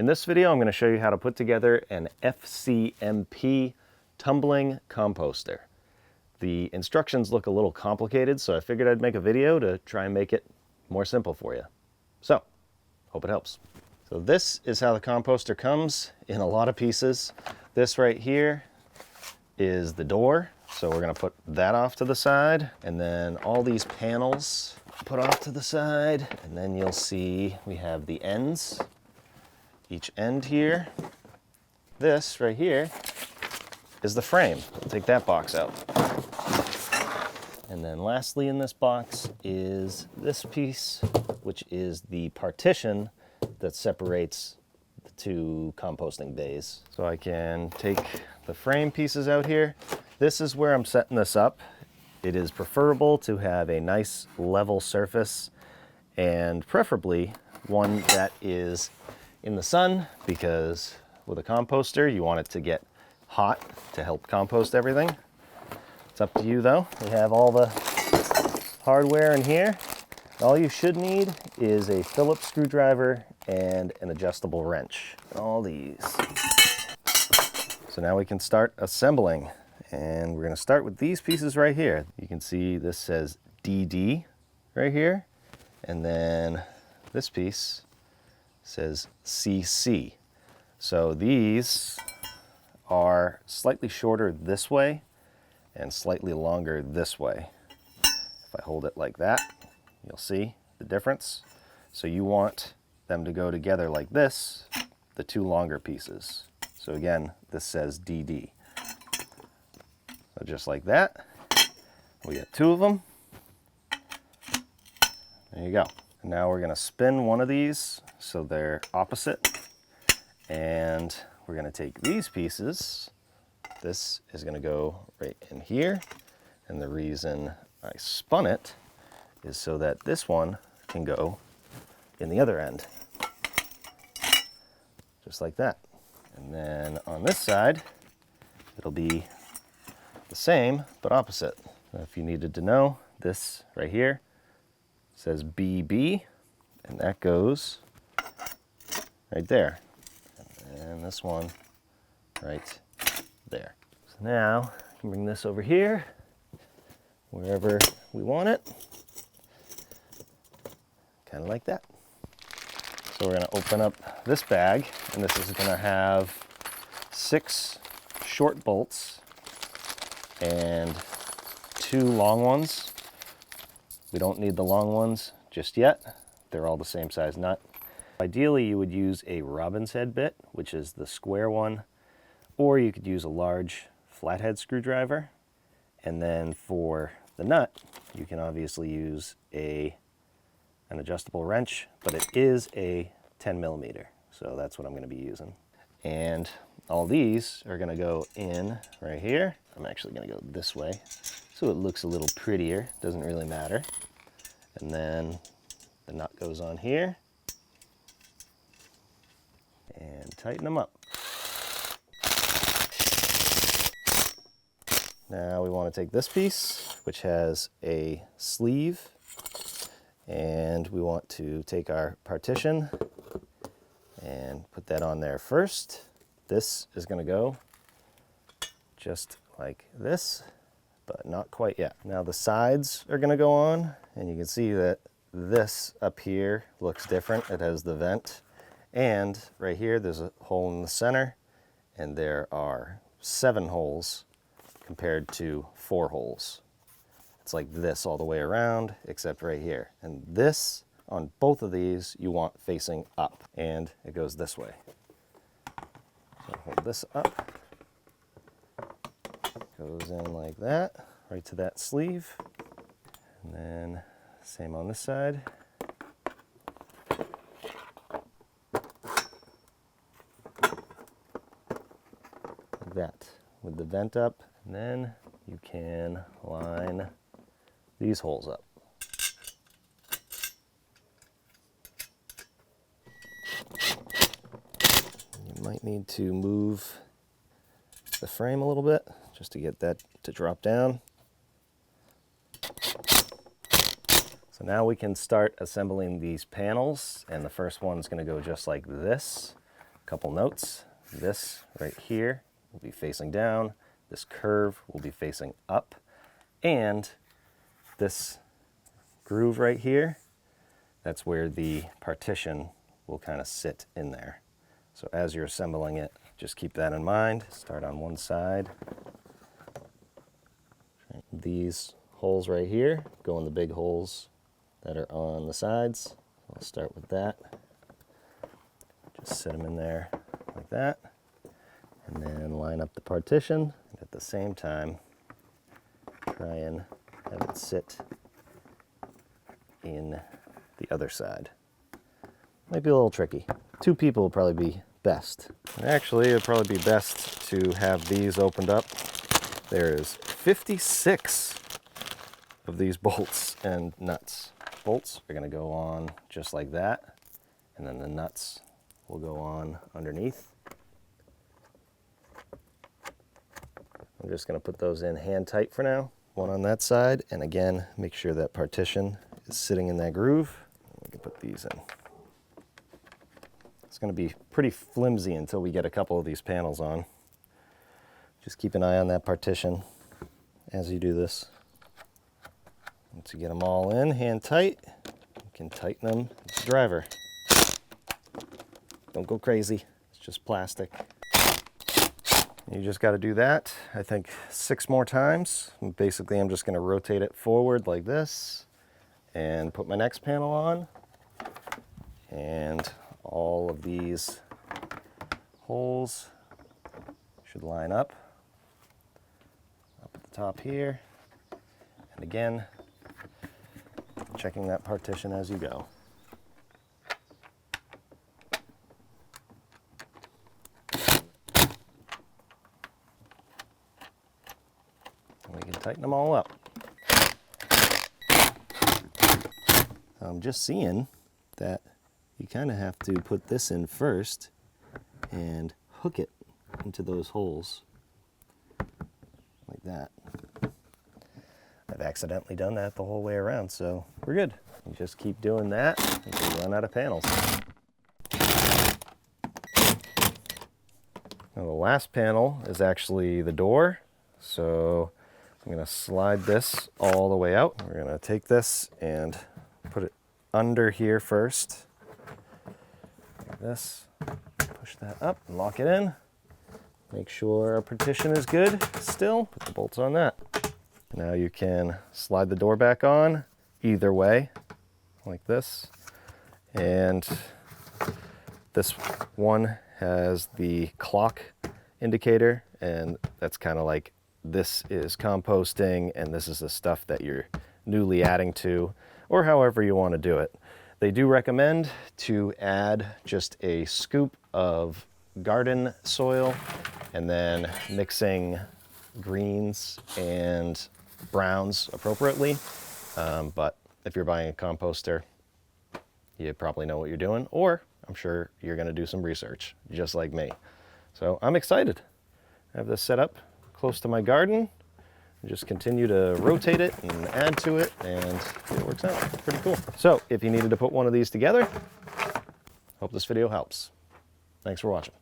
In this video, I'm going to show you how to put together an FCMP tumbling composter. The instructions look a little complicated, so I figured I'd make a video to try and make it more simple for you. So, hope it helps. So this is how the composter comes in a lot of pieces. This right here is the door, so we're going to put that off to the side, and then all these panels put off to the side, and then you'll see we have the ends. Each end here. This right here is the frame. We'll take that box out. And then lastly in this box is this piece, which is the partition that separates the two composting bays. So I can take the frame pieces out here. This is where I'm setting this up. It is preferable to have a nice level surface, and preferably one that is in the sun, because with a composter you want it to get hot to help compost everything. It's up to you though. We have all the hardware in here. All you should need is a Phillips screwdriver and an adjustable wrench. All these. So now we can start assembling, and we're going to start with these pieces right here. You can see this says DD right here, and then this piece says CC. So these are slightly shorter this way and slightly longer this way. If I hold it like that, you'll see the difference. So you want them to go together like this, the two longer pieces. So again, this says DD. So just like that, we got two of them. There you go. And now we're going to spin one of these so they're opposite, and we're going to take these pieces. This is going to go right in here, and the reason I spun it is so that this one can go in the other end, just like that. And then on this side it'll be the same but opposite. If you needed to know, this right here says BB, and that goes right there, and this one right there. So now I can bring this over here wherever we want it, kind of like that. So we're going to open up this bag, and this is going to have 6 short bolts and 2 long ones. We don't need the long ones just yet. They're all the same size nut. Ideally, you would use a robin's head bit, which is the square one, or you could use a large flathead screwdriver. And then for the nut, you can obviously use an adjustable wrench, but it is a 10 millimeter, so that's what I'm going to be using. And all these are going to go in right here. I'm actually going to go this way so it looks a little prettier. Doesn't really matter. And then the nut goes on here, and tighten them up. Now we want to take this piece, which has a sleeve, and we want to take our partition and put that on there first. This is going to go just like this, but not quite yet. Now the sides are going to go on, and you can see that this up here looks different. It has the vent, and right here there's a hole in the center, and there are 7 holes compared to 4 holes. It's like this all the way around except right here, and this on both of these you want facing up, and it goes this way. So hold this up, goes in like that, right to that sleeve, and then same on this side. Like that, with the vent up, and then you can line these holes up. You might need to move the frame a little bit just to get that to drop down. So now we can start assembling these panels, and the first one's going to go just like this. Couple notes. This right here will be facing down. This curve will be facing up. And this groove right here, that's where the partition will kind of sit in there. So as you're assembling it, just keep that in mind. Start on one side. These holes right here go in the big holes that are on the sides. I'll start with that. Just sit them in there like that. And then line up the partition. And at the same time, try and have it sit in the other side. Might be a little tricky. 2 people will probably be best. And actually, it'd probably be best to have these opened up. There is 56 of these bolts and nuts. Bolts are going to go on just like that, and then the nuts will go on underneath. I'm just going to put those in hand tight for now. One on that side, and again, make sure that partition is sitting in that groove. We can put these in. It's going to be pretty flimsy until we get a couple of these panels on. Just keep an eye on that partition as you do this. Once you get them all in, hand tight, you can tighten them with the driver. Don't go crazy, it's just plastic. You just got to do that, I think 6 more times. And basically, I'm just going to rotate it forward like this and put my next panel on. And all of these holes should line up at the top here. And again, checking that partition as you go. And we can tighten them all up. I'm just seeing that you kind of have to put this in first and hook it into those holes like that. I've accidentally done that the whole way around, so we're good. You just keep doing that until you run out of panels. Now the last panel is actually the door, so I'm going to slide this all the way out. We're going to take this and put it under here first. Like this. Push that up and lock it in. Make sure our partition is good still. Put the bolts on that. Now you can slide the door back on either way, like this. And this one has the clock indicator, and that's kind of like this is composting and this is the stuff that you're newly adding to, or however you want to do it. They do recommend to add just a scoop of garden soil and then mixing greens and browns appropriately. But if you're buying a composter, you probably know what you're doing, or I'm sure you're going to do some research just like me. So I'm excited. I have this set up close to my garden. Just continue to rotate it and add to it, and it works out. It's pretty cool. So if you needed to put one of these together, hope this video helps. Thanks for watching.